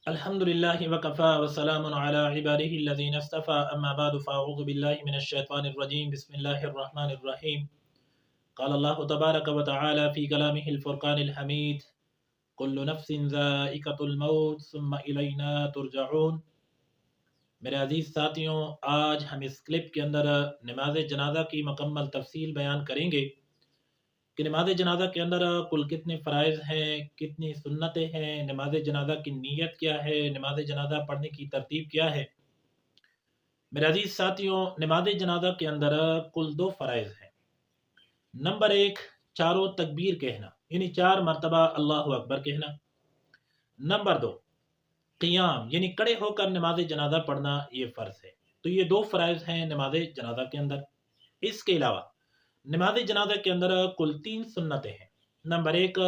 الحمدللہ وکفا وسلام علی عبادہ الذین اصطفى اما بعد فاعوذ باللہ من الشیطان الرجیم بسم اللہ الرحمن الرحیم قال اللہ تبارک وتعالی فی کلامہ الفرقان الحمید کل نفس ذائقۃ الموت ثم الینا ترجعون۔ میرے عزیز ساتھیوں، آج ہم اس کلپ کے اندر نماز جنازہ کی مکمل تفصیل بیان کریں گے کہ نماز جنازہ کے اندر کل کتنے فرائض ہیں، کتنی سنتیں ہیں، نماز جنازہ کی نیت کیا ہے، نماز جنازہ پڑھنے کی ترتیب کیا ہے۔ میرے عزیز ساتھیوں، نماز جنازہ کے اندر کل 2 فرائض ہیں۔ نمبر 1، چاروں تکبیر کہنا، یعنی 4 مرتبہ اللہ اکبر کہنا۔ نمبر 2، قیام، یعنی کھڑے ہو کر نماز جنازہ پڑھنا، یہ فرض ہے۔ تو یہ 2 فرائض ہیں نماز جنازہ کے اندر۔ اس کے علاوہ نماز جنازہ کے اندر کل 3 سنتیں ہیں۔ نمبر 1،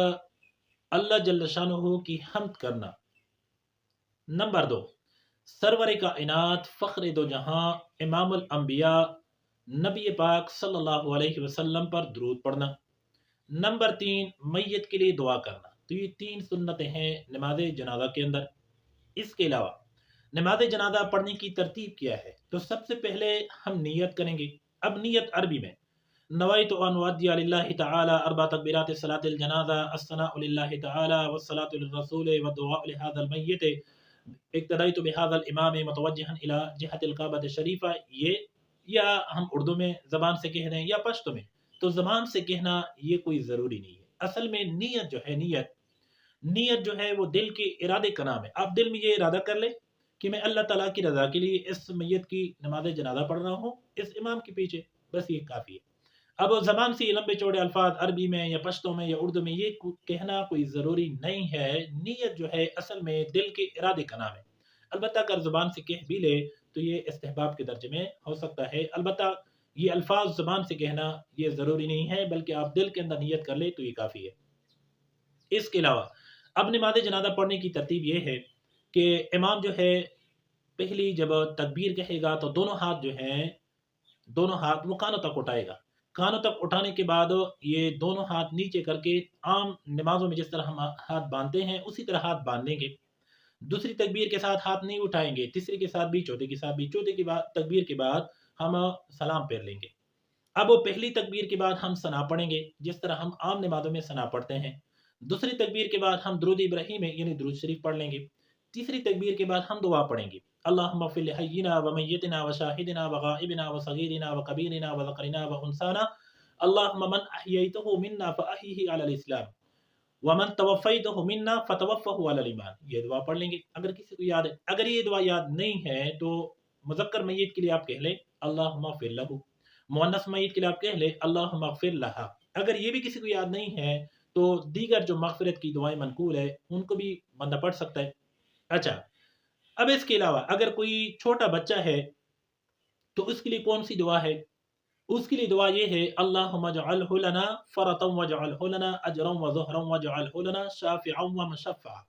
اللہ جل شانہ کی حمد کرنا۔ نمبر 2، سرور کائنات فخر دو جہاں امام الانبیاء نبی پاک صلی اللہ علیہ وسلم پر درود پڑھنا۔ نمبر 3، میت کے لیے دعا کرنا۔ تو یہ 3 سنتیں ہیں نماز جنازہ کے اندر۔ اس کے علاوہ نماز جنازہ پڑھنے کی ترتیب کیا ہے؟ تو سب سے پہلے ہم نیت کریں گے۔ اب نیت عربی میں نویت ان اؤدی للہ تعالی 4 تکبیرات صلاۃ الجنازہ الثناء للہ تعالی والصلاۃ للرسول والدعاء لهذا المیت اقتدیت بهذا الامام متوجہا الی جہت الکعبۃ الشریفہ۔ یہ یا ہم اردو میں زبان سے کہہ رہے ہیں یا پشتو میں، تو زبان سے کہنا یہ کوئی ضروری نہیں ہے۔ اصل میں نیت جو ہے، نیت جو ہے وہ دل کے ارادے کا نام ہے۔ آپ دل میں یہ ارادہ کر لیں کہ میں اللہ تعالیٰ کی رضا کے لیے اس میت کی نماز جنازہ پڑھ رہا ہوں اس امام کے پیچھے، بس یہ کافی ہے۔ اب زبان سے لمبے چوڑے الفاظ عربی میں یا پشتو میں یا اردو میں یہ کہنا کوئی ضروری نہیں ہے۔ نیت جو ہے اصل میں دل کے ارادے کا نام ہے۔ البتہ اگر زبان سے کہہ بھی لے تو یہ استحباب کے درجے میں ہو سکتا ہے۔ البتہ یہ الفاظ زبان سے کہنا یہ ضروری نہیں ہے، بلکہ آپ دل کے اندر نیت کر لے تو یہ کافی ہے۔ اس کے علاوہ اب نماز جنازہ پڑھنے کی ترتیب یہ ہے کہ امام جو ہے پہلی جب تکبیر کہے گا تو دونوں ہاتھ وہ کانوں تک اٹھائے گا۔ کانوں تک اٹھانے کے بعد یہ دونوں ہاتھ نیچے کر کے عام نمازوں میں جس طرح ہم ہاتھ باندھتے ہیں اسی طرح ہاتھ باندھیں گے۔ دوسری تکبیر کے ساتھ ہاتھ نہیں اٹھائیں گے، تیسری کے ساتھ بھی، چوتھے کے ساتھ بھی۔ چوتھے کی تکبیر کے بعد ہم سلام پھیر لیں گے۔ اب پہلی تکبیر کے بعد ہم ثنا پڑھیں گے جس طرح ہم عام نمازوں میں ثنا پڑھتے ہیں۔ دوسری تکبیر کے بعد ہم درود ابراہیم یعنی درود شریف پڑھ لیں گے۔ تیسری تکبیر کے بعد ہم دعا پڑھیں گے، اللہم اغفر لحینا ومیتنا وشاہدنا وغائبنا وصغیرنا وکبیرنا وذکرنا وانثانا اللہم من احییتہ منا فاحیہ علی الاسلام ومن توفیتہ منا فتوفہ علی الایمان۔ یہ دعا پڑھ لیں گے اگر کسی کو یاد ہے۔ اگر یہ دعا یاد نہیں ہے تو مذکر میت کے لیے آپ کہہ لیں اللہم اغفر لہ، مؤنث میت کے لیے آپ کہہ لیں اللہم اغفر لہا۔ اگر یہ بھی کسی کو یاد نہیں ہے تو دیگر جو مغفرت کی دعائیں منقول ہے ان کو بھی بندہ پڑھ سکتا ہے۔ اچھا، اب اس کے علاوہ اگر کوئی چھوٹا بچہ ہے تو اس کے لیے کون سی دعا ہے؟ اس کے لیے دعا یہ ہے اللہم اجعلہ لنا فرطا واجعلہ لنا اجرا وظہرا واجعلہ لنا شافعا ومشفعا۔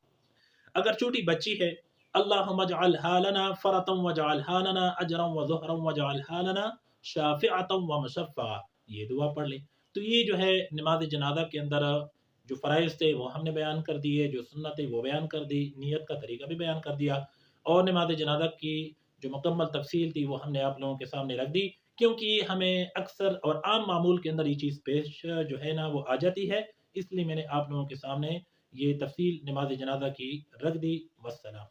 اگر چھوٹی بچی ہے اللہم اجعلہا لنا فرطا واجعلہا لنا اجرا وظہرا واجعلہا لنا شافعا ومشفعا، یہ دعا پڑھ لیں۔ تو یہ جو ہے نماز جنازہ کے اندر جو فرائض تھے وہ ہم نے بیان کر دیے، جو سنتیں وہ بیان کر دی، نیت کا طریقہ بھی بیان کر دیا، اور نماز جنازہ کی جو مکمل تفصیل تھی وہ ہم نے آپ لوگوں کے سامنے رکھ دی، کیونکہ ہمیں اکثر اور عام معمول کے اندر یہ چیز پیش جو ہے نا وہ آ جاتی ہے، اس لیے میں نے آپ لوگوں کے سامنے یہ تفصیل نماز جنازہ کی رکھ دی۔ والسلام۔